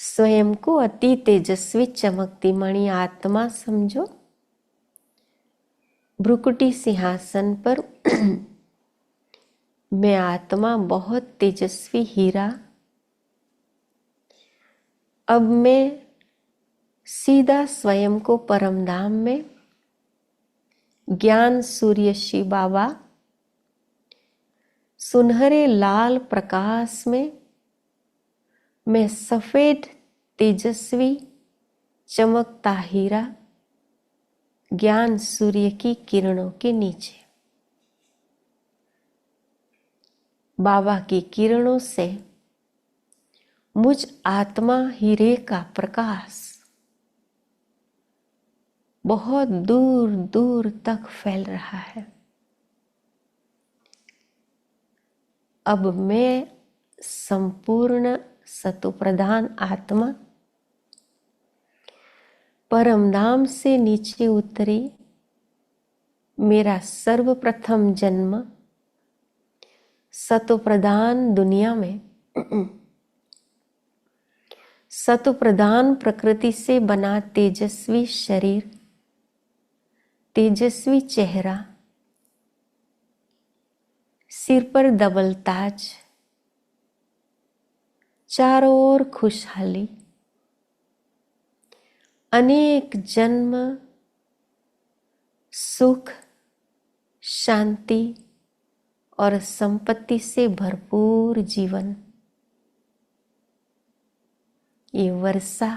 स्वयं को अति तेजस्वी चमकती मणि आत्मा समझो। भ्रुकुटी सिंहासन पर मैं आत्मा बहुत तेजस्वी हीरा। अब मैं सीधा स्वयं को परमधाम में ज्ञान सूर्य शिव बाबा सुनहरे लाल प्रकाश में मैं सफेद तेजस्वी चमकता हीरा ज्ञान सूर्य की किरणों के नीचे बाबा की किरणों से मुझ आत्मा हीरे का प्रकाश बहुत दूर दूर तक फैल रहा है। अब मैं संपूर्ण सतोप्रधान आत्मा परमधाम से नीचे उतरी। मेरा सर्वप्रथम जन्म सतोप्रधान दुनिया में सतोप्रधान प्रकृति से बना तेजस्वी शरीर, तेजस्वी चेहरा, सिर पर डबल ताज, चारों ओर खुशहाली, अनेक जन्म सुख, शांति और संपत्ति से भरपूर जीवन। ये वर्षा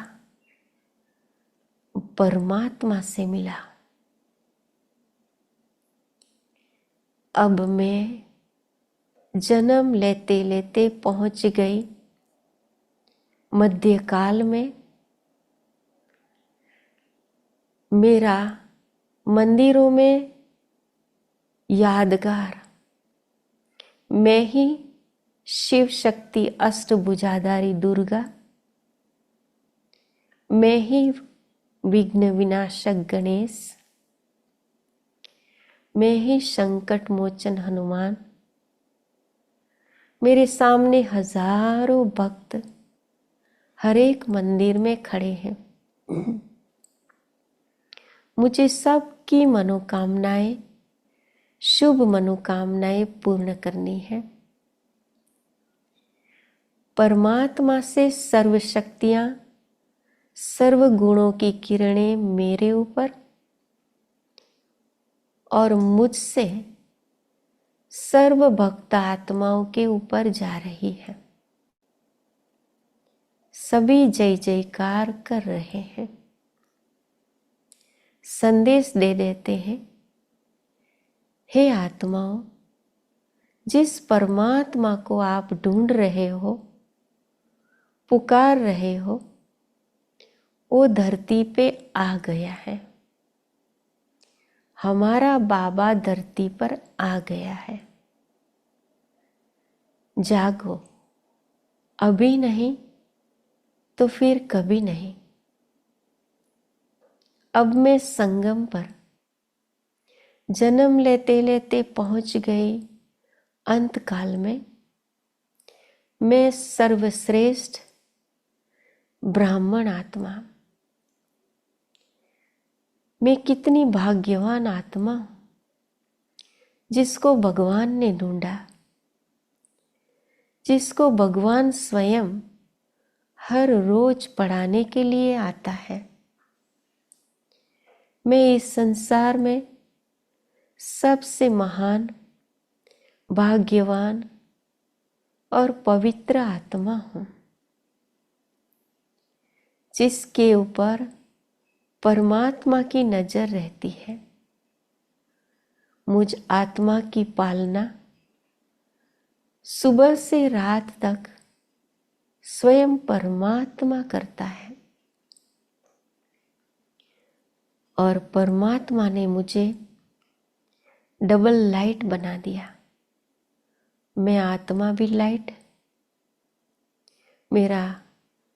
परमात्मा से मिला। अब मैं जन्म लेते लेते पहुंच गई मध्यकाल में। मेरा मंदिरों में यादगार मैं ही शिव शक्ति अष्टभुजाधारी दुर्गा, मैं ही विघ्न विनाशक गणेश, मैं ही संकट मोचन हनुमान। मेरे सामने हजारों भक्त हर एक मंदिर में खड़े हैं। मुझे सबकी मनोकामनाएं, शुभ मनोकामनाएं पूर्ण करनी है। परमात्मा से सर्व शक्तियां, सर्व गुणों की किरणें मेरे ऊपर और मुझसे सर्व भक्त आत्माओं के ऊपर जा रही है। सभी जय जयकार कर रहे हैं, संदेश दे देते हैं, हे आत्माओं, जिस परमात्मा को आप ढूंढ रहे हो, पुकार रहे हो, वो धरती पे आ गया है। हमारा बाबा धरती पर आ गया है। जागो, अभी नहीं तो फिर कभी नहीं। अब मैं संगम पर जन्म लेते लेते पहुंच गई अंत काल में। मैं सर्वश्रेष्ठ ब्राह्मण आत्मा, मैं कितनी भाग्यवान आत्मा हूं जिसको भगवान ने ढूंढा, जिसको भगवान स्वयं हर रोज पढ़ाने के लिए आता है। मैं इस संसार में सबसे महान, भाग्यवान और पवित्र आत्मा हूं, जिसके ऊपर परमात्मा की नजर रहती है। मुझ आत्मा की पालना सुबह से रात तक स्वयं परमात्मा करता है। और परमात्मा ने मुझे डबल लाइट बना दिया। मैं आत्मा भी लाइट, मेरा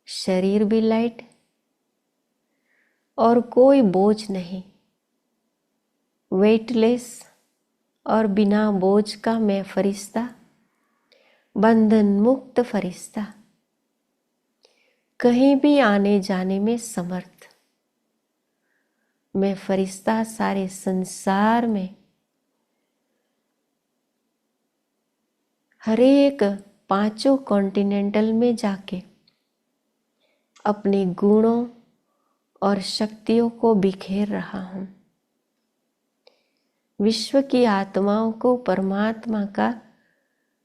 शरीर भी लाइट, और कोई बोझ नहीं। वेटलेस और बिना बोझ का मैं फरिश्ता, बंधन मुक्त फरिश्ता। कहीं भी आने जाने में समर्थ। मैं फरिश्ता सारे संसार में हर एक 5 कॉन्टिनेंटल में जाके अपने गुणों और शक्तियों को बिखेर रहा हूं। विश्व की आत्माओं को परमात्मा का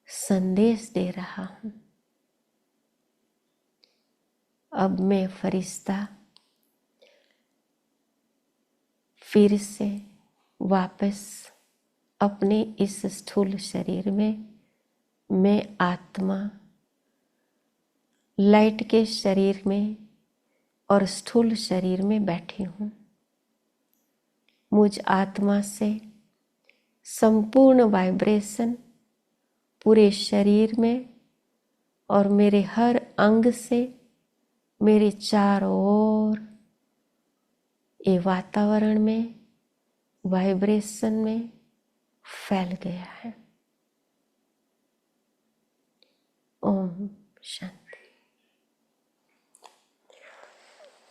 संदेश दे रहा हूं। अब मैं फरिश्ता फिर से वापस अपने इस स्थूल शरीर में, मैं आत्मा लाइट के शरीर में और स्थूल शरीर में बैठी हूं। मुझ आत्मा से संपूर्ण वाइब्रेशन पूरे शरीर में और मेरे हर अंग से, मेरे चारों ओर ये वातावरण में, वाइब्रेशन में फैल गया है। ओम शांति।